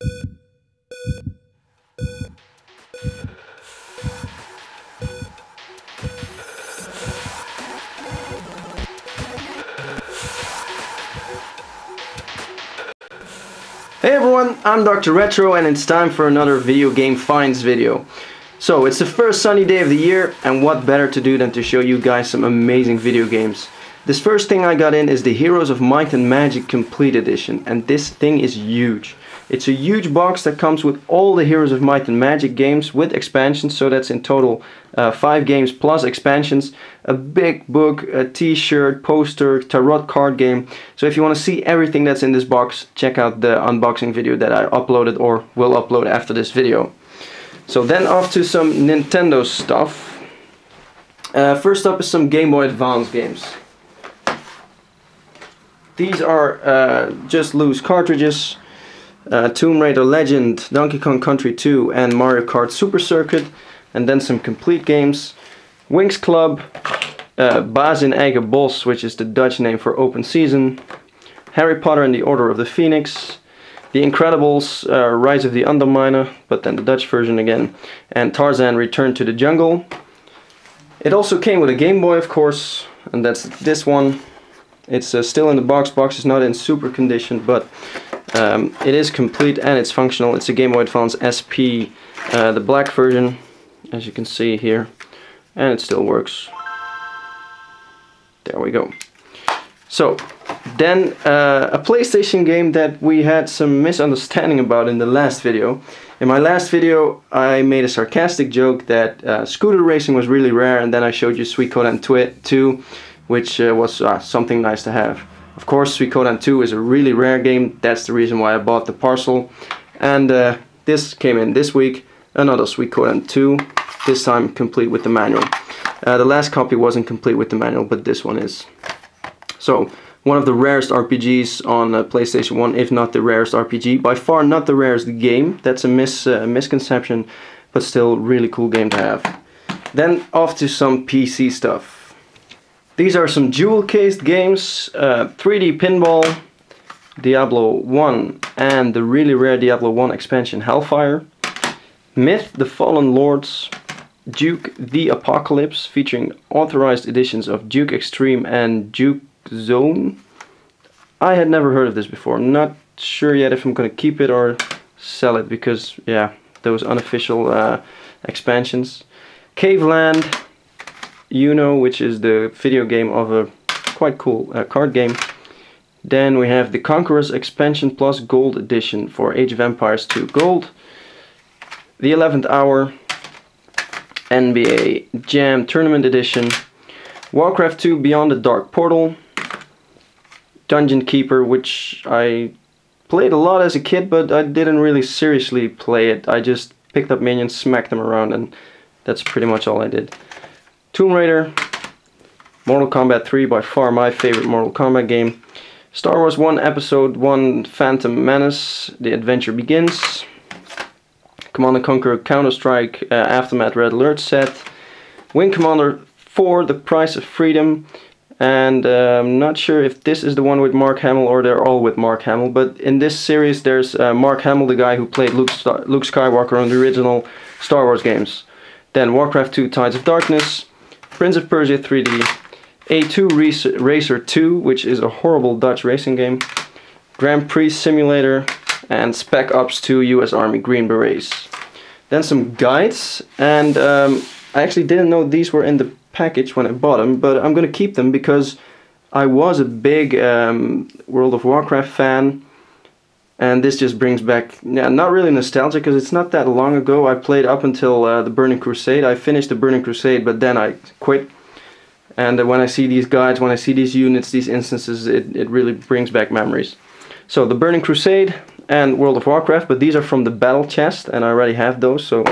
Hey everyone, I'm Dr. Retro and it's time for another video game finds video. So it's the first sunny day of the year, and what better to do than to show you guys some amazing video games. This first thing I got in is the Heroes of Might and Magic Complete Edition, and this thing is huge. It's a huge box that comes with all the Heroes of Might and Magic games with expansions, so that's in total 5 games plus expansions, a big book, a t-shirt, poster, tarot card game. So if you want to see everything that's in this box, check out the unboxing video that I uploaded or will upload after this video. So then off to some Nintendo stuff. First up is some Game Boy Advance games. These are just loose cartridges. Tomb Raider Legend, Donkey Kong Country 2 and Mario Kart Super Circuit, and then some complete games. Winx Club, Baas in Eigen Bos, which is the Dutch name for open season. Harry Potter and the Order of the Phoenix. The Incredibles, Rise of the Underminer, but then the Dutch version again. And Tarzan Return to the Jungle. It also came with a Game Boy, of course, and that's this one. It's still in the box. Box is not in super condition, but it is complete and it's functional. It's a Game Boy Advance SP, the black version, as you can see here, and it still works. There we go. So then a PlayStation game that we had some misunderstanding about in the last video. In my last video I made a sarcastic joke that scooter racing was really rare, and then I showed you Suikoden 2, which was something nice to have. Of course, Suikoden 2 is a really rare game. That's the reason why I bought the parcel. And this came in this week, another Suikoden 2, this time complete with the manual. The last copy wasn't complete with the manual, but this one is. So, one of the rarest RPGs on PlayStation 1, if not the rarest RPG. By far not the rarest game. That's a misconception, but still really cool game to have. Then off to some PC stuff. These are some jewel-cased games, 3D Pinball, Diablo 1, and the really rare Diablo 1 expansion Hellfire. Myth, The Fallen Lords, Duke The Apocalypse, featuring authorized editions of Duke Extreme and Duke Zone. I had never heard of this before. Not sure yet if I'm going to keep it or sell it, because, yeah, those unofficial expansions. Caveland, which is the video game of a quite cool card game. Then we have the Conqueror's Expansion Plus Gold Edition for Age of Empires 2 Gold. The 11th Hour, NBA Jam Tournament Edition, Warcraft 2 Beyond the Dark Portal, Dungeon Keeper, which I played a lot as a kid, but I didn't really seriously play it. I just picked up minions, smacked them around, and that's pretty much all I did. Tomb Raider, Mortal Kombat 3, by far my favorite Mortal Kombat game. Star Wars 1 Episode 1 Phantom Menace, The Adventure Begins. Command & Conquer Counter-Strike Aftermath Red Alert set. Wing Commander 4 The Price of Freedom. And I'm not sure if this is the one with Mark Hamill or they're all with Mark Hamill. But in this series there's Mark Hamill, the guy who played Luke Skywalker on the original Star Wars games. Then Warcraft 2 Tides of Darkness. Prince of Persia 3D, A2 Racer 2, which is a horrible Dutch racing game, Grand Prix Simulator, and Spec Ops 2 US Army Green Berets. Then some guides, and I actually didn't know these were in the package when I bought them, but I'm gonna keep them because I was a big World of Warcraft fan, and this just brings back, not really nostalgia, because it's not that long ago. I played up until the Burning Crusade. I finished the Burning Crusade, but then I quit. And when I see these guides, when I see these units, these instances, it really brings back memories. So the Burning Crusade and World of Warcraft, but these are from the battle chest, and I already have those, so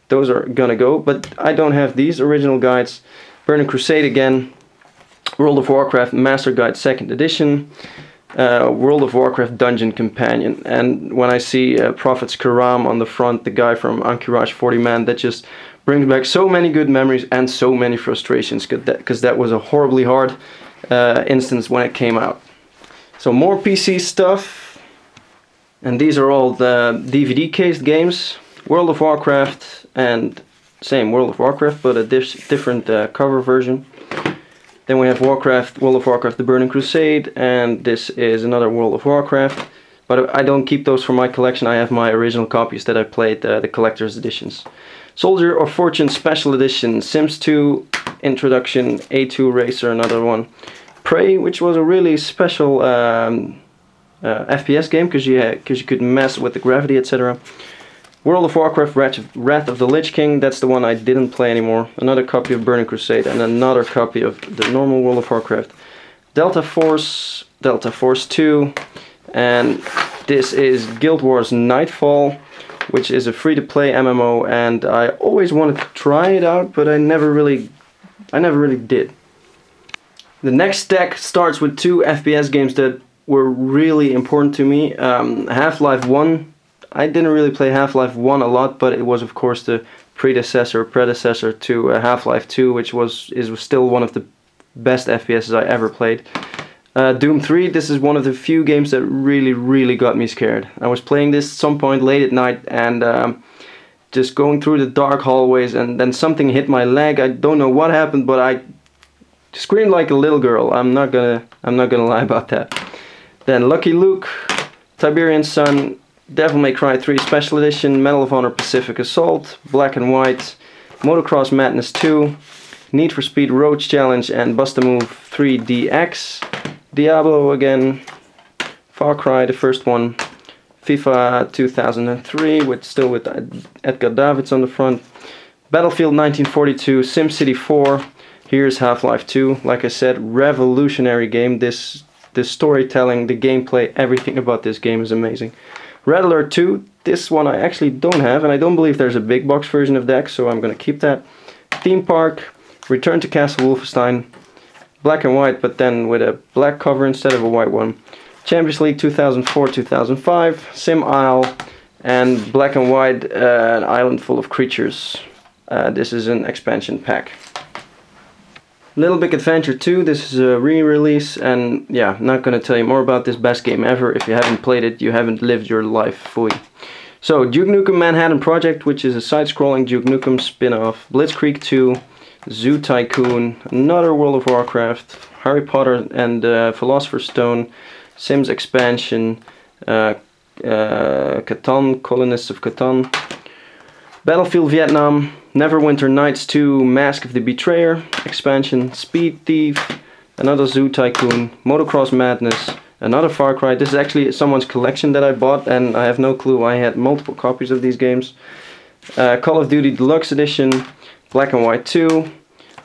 those are gonna go. But I don't have these original guides. Burning Crusade again, World of Warcraft Master Guide 2nd Edition, World of Warcraft Dungeon Companion. And when I see Prophets Karam on the front, the guy from Anchorage 40 Man, that just brings back so many good memories and so many frustrations, because that was a horribly hard instance when it came out. So more PC stuff. And these are all the DVD cased games. World of Warcraft, and same World of Warcraft, but a different cover version. Then we have World of Warcraft The Burning Crusade, and this is another World of Warcraft. But I don't keep those for my collection, I have my original copies that I played, the collector's editions. Soldier of Fortune Special Edition, Sims 2 Introduction, A2 Racer, another one. Prey, which was a really special FPS game, because you could mess with the gravity, etc. World of Warcraft Wrath of the Lich King, that's the one I didn't play anymore. Another copy of Burning Crusade, and another copy of the normal World of Warcraft. Delta Force 2, and this is Guild Wars Nightfall, which is a free-to-play MMO, and I always wanted to try it out, but I never really did. The next deck starts with two FPS games that were really important to me. Half-Life 1. I didn't really play Half-Life 1 a lot, but it was of course the predecessor to Half-Life 2, which was still one of the best FPSs I ever played. Doom 3, this is one of the few games that really got me scared. I was playing this at some point late at night, and just going through the dark hallways, and then something hit my leg. I don't know what happened, but I screamed like a little girl. I'm not gonna lie about that. Then Lucky Luke, Tiberian Sun, Devil May Cry 3 Special Edition, Medal of Honor Pacific Assault, Black and White, Motocross Madness 2, Need for Speed Road Challenge, and Bust-A-Move 3 DX, Diablo again, Far Cry, the first one, FIFA 2003, still with Edgar Davids on the front, Battlefield 1942, SimCity 4, here's Half-Life 2, like I said, revolutionary game. The storytelling, the gameplay, everything about this game is amazing. Red Alert 2, this one I actually don't have, and I don't believe there's a big box version of that, so I'm gonna keep that. Theme Park, Return to Castle Wolfenstein, Black and White, but then with a black cover instead of a white one. Champions League 2004-2005, Sim Isle, and Black and White, an island full of creatures. This is an expansion pack. Little Big Adventure 2, this is a re-release, and yeah, not gonna tell you more about this, best game ever. If you haven't played it, you haven't lived your life fully. So, Duke Nukem Manhattan Project, which is a side-scrolling Duke Nukem spin-off, Blitzkrieg 2, Zoo Tycoon, another World of Warcraft, Harry Potter and Philosopher's Stone, Sims expansion, Catan, Colonists of Catan, Battlefield Vietnam, Neverwinter Nights 2, Mask of the Betrayer, expansion, Speed Thief, another Zoo Tycoon, Motocross Madness, another Far Cry. This is actually someone's collection that I bought, and I have no clue. I had multiple copies of these games. Call of Duty Deluxe Edition, Black and White 2,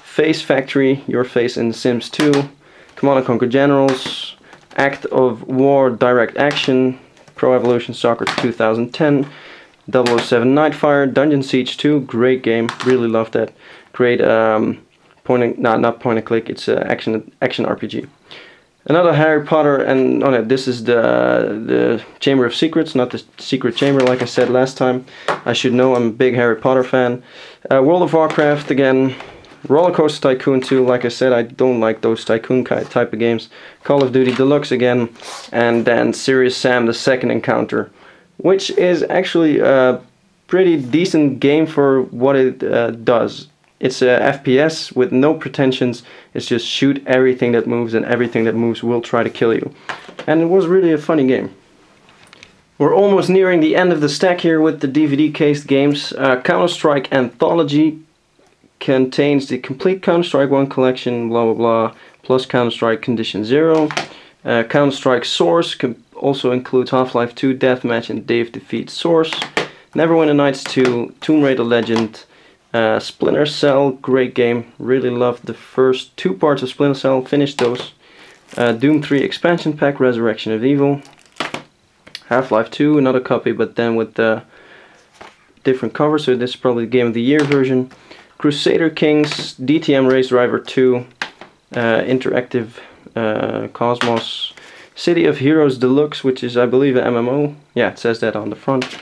Face Factory, Your Face in The Sims 2, Command & Conquer Generals, Act of War Direct Action, Pro Evolution Soccer 2010, 007 Nightfire, Dungeon Siege 2, great game, really love that. Great not point and click, it's action RPG. Another Harry Potter, and oh no, this is the Chamber of Secrets, not the Secret Chamber like I said last time. I should know, I'm a big Harry Potter fan. World of Warcraft again, Roller Coaster Tycoon 2, like I said, I don't like those tycoon type of games. Call of Duty Deluxe again, and then Serious Sam: The Second Encounter, which is actually a pretty decent game for what it does. It's a FPS with no pretensions. It's just shoot everything that moves, and everything that moves will try to kill you. And it was really a funny game. We're almost nearing the end of the stack here with the DVD-cased games. Counter-Strike Anthology contains the complete Counter-Strike 1 collection, blah blah blah, plus Counter-Strike Condition 0. Counter-Strike Source also includes Half-Life 2, Deathmatch, and Dave Defeats Source. Neverwinter Nights 2, Tomb Raider Legend, Splinter Cell, great game. Really loved the first 2 parts of Splinter Cell, finished those. Doom 3 Expansion Pack, Resurrection of Evil. Half-Life 2, another copy, but then with the different cover, so this is probably the Game of the Year version. Crusader Kings, DTM Race Driver 2, Interactive Cosmos, City of Heroes Deluxe, which is I believe an MMO, yeah, it says that on the front.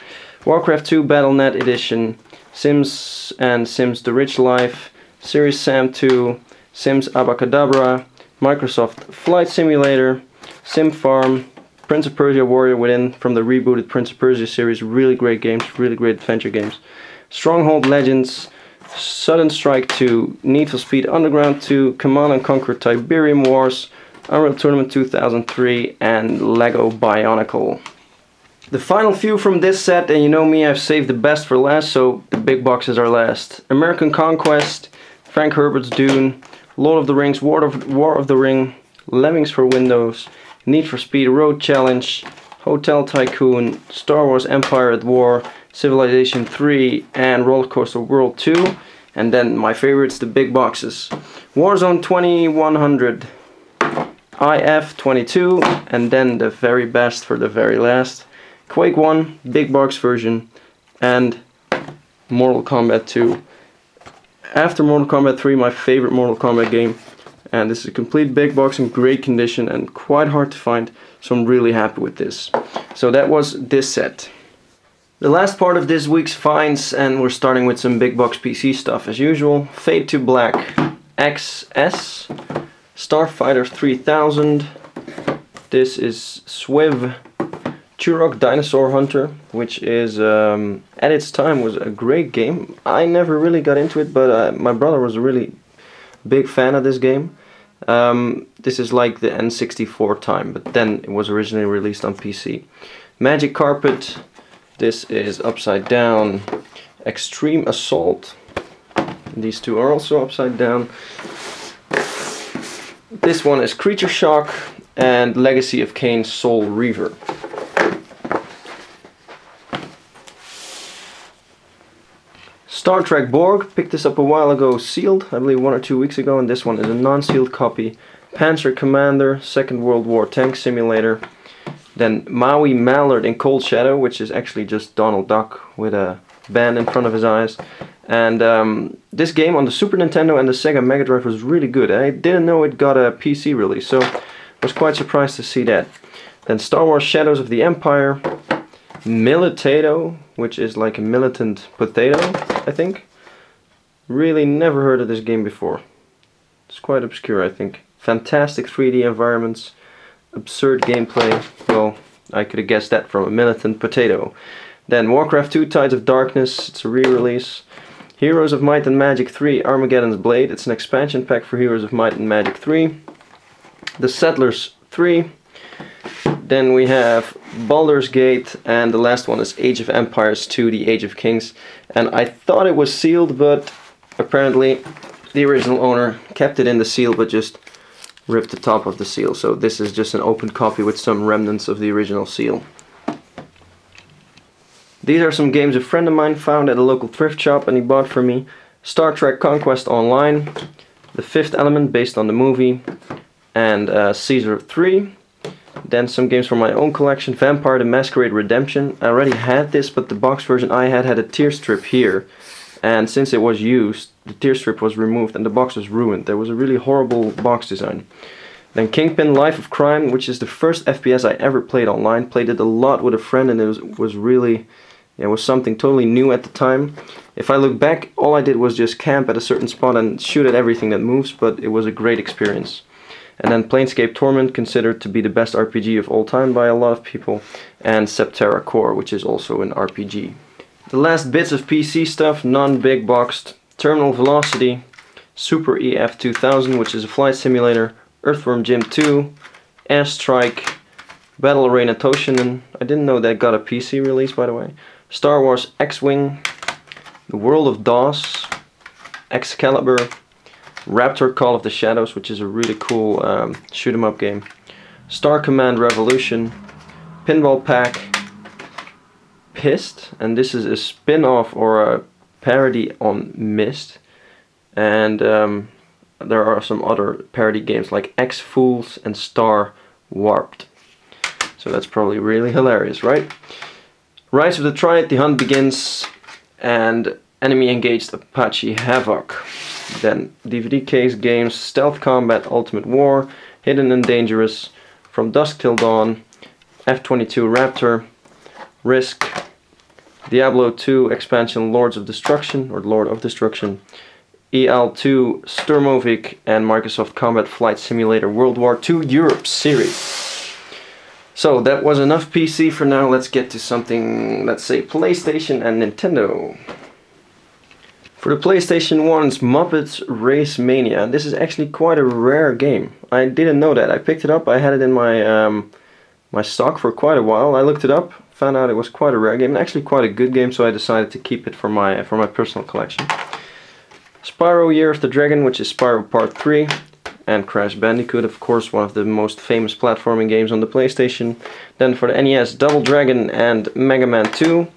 Warcraft 2 Battle.net Edition, Sims and Sims The Rich Life, Serious Sam 2, Sims Abacadabra, Microsoft Flight Simulator, Sim Farm, Prince of Persia Warrior Within from the rebooted Prince of Persia series. Really great games, really great adventure games. Stronghold Legends, Sudden Strike 2, Need for Speed Underground 2, Command & Conquer Tiberium Wars, Unreal Tournament 2003, and Lego Bionicle. The final few from this set, and you know me, I've saved the best for last, so the big boxes are last. American Conquest, Frank Herbert's Dune, Lord of the Rings, War of the Ring, Lemmings for Windows, Need for Speed Road Challenge, Hotel Tycoon, Star Wars Empire at War, Civilization 3, and Roller Coaster World 2. And then my favorites, the big boxes. Warzone 2100, IF 22, and then the very best for the very last, Quake 1, big box version, and Mortal Kombat 2. After Mortal Kombat 3, my favorite Mortal Kombat game, and this is a complete big box in great condition and quite hard to find, so I'm really happy with this. So that was this set. The last part of this week's finds, and we're starting with some big box PC stuff as usual. Fade to Black XS, Starfighter 3000, this is Swiv, Turok Dinosaur Hunter, which is at its time was a great game. I never really got into it, but my brother was a really big fan of this game. This is like the N64 time, but then it was originally released on PC. Magic Carpet, this is Upside Down, Extreme Assault. These two are also upside down. This one is Creature Shock and Legacy of Kain Soul Reaver. Star Trek Borg, picked this up a while ago sealed, I believe 1 or 2 weeks ago, and this one is a non-sealed copy. Panzer Commander, Second World War Tank Simulator. Then Maui Mallard in Cold Shadow, which is actually just Donald Duck with a band in front of his eyes. And this game on the Super Nintendo and the Sega Mega Drive was really good. I didn't know it got a PC release, so I was quite surprised to see that. Then Star Wars Shadows of the Empire. Militato, which is like a militant potato, I think. Really never heard of this game before. It's quite obscure, I think. Fantastic 3D environments, absurd gameplay. Well, I could have guessed that from a militant potato. Then Warcraft 2 Tides of Darkness, it's a re-release. Heroes of Might and Magic 3 Armageddon's Blade, it's an expansion pack for Heroes of Might and Magic 3. The Settlers 3. Then we have Baldur's Gate, and the last one is Age of Empires 2, The Age of Kings. And I thought it was sealed, but apparently the original owner kept it in the seal, but just ripped the top of the seal. So this is just an open copy with some remnants of the original seal. These are some games a friend of mine found at a local thrift shop and he bought for me. Star Trek Conquest Online, The Fifth Element based on the movie, and Caesar 3. Then some games from my own collection, Vampire the Masquerade Redemption. I already had this, but the box version I had a tear strip here. And since it was used, the tear strip was removed and the box was ruined. There was a really horrible box design. Then Kingpin Life of Crime, which is the first FPS I ever played online. Played it a lot with a friend and it was really... it was something totally new at the time. If I look back, all I did was just camp at a certain spot and shoot at everything that moves, but it was a great experience. And then Planescape Torment, considered to be the best RPG of all time by a lot of people, and Septerra Core, which is also an RPG. The last bits of PC stuff, non-big boxed, Terminal Velocity, Super EF 2000, which is a flight simulator, Earthworm Jim 2, Airstrike, Battle Arena Toshinden, I didn't know that got a PC release by the way, Star Wars X-Wing, The World of DOS, Excalibur, Raptor Call of the Shadows, which is a really cool shoot 'em up game, Star Command Revolution, Pinball Pack, Pissed, and this is a spin-off or a parody on Myst, and there are some other parody games like X-Fools and Star Warped. So that's probably really hilarious, right? Rise of the Triad, The Hunt Begins, and Enemy Engaged Apache Havoc. Then DVD case games, Stealth Combat Ultimate War, Hidden and Dangerous, From Dusk Till Dawn, F-22 Raptor, Risk, Diablo 2 expansion Lords of Destruction, or Lord of Destruction, EL2 Sturmovik, and Microsoft Combat Flight Simulator World War II Europe series. So that was enough PC for now. Let's get to something, let's say PlayStation and Nintendo. For the PlayStation 1's Muppets Race Mania. This is actually quite a rare game. I didn't know that. I picked it up, I had it in my my stock for quite a while. I looked it up, found out it was quite a rare game, and actually quite a good game, so I decided to keep it for my personal collection. Spyro Year of the Dragon, which is Spyro Part 3, and Crash Bandicoot, of course, one of the most famous platforming games on the PlayStation. Then for the NES, Double Dragon and Mega Man 2.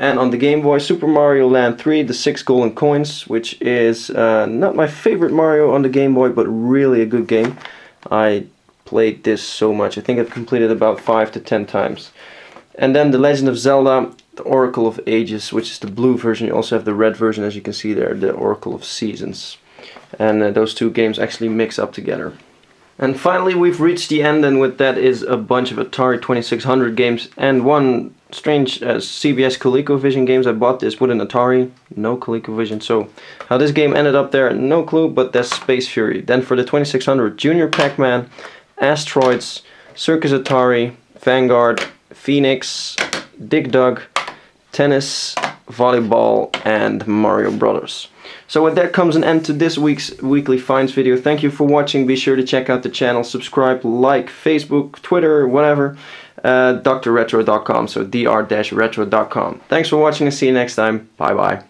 And on the Game Boy, Super Mario Land 3, the 6 Golden Coins, which is not my favorite Mario on the Game Boy, but really a good game. I played this so much. I think I've completed about 5 to 10 times. And then The Legend of Zelda, the Oracle of Ages, which is the blue version. You also have the red version, as you can see there, the Oracle of Seasons. And those two games actually mix up together. And finally we've reached the end, and with that is a bunch of Atari 2600 games and one strange CBS ColecoVision games. I bought this with an Atari, no ColecoVision, so how this game ended up there, no clue, but that's Space Fury. Then for the 2600, Junior Pac-Man, Asteroids, Circus Atari, Vanguard, Phoenix, Dig Dug, Tennis, Volleyball, and Mario Brothers. So with that comes an end to this week's Weekly Finds video. Thank you for watching. Be sure to check out the channel, subscribe, like, Facebook, Twitter, whatever. dr.retro.com, so dr-retro.com. Thanks for watching and see you next time. Bye bye.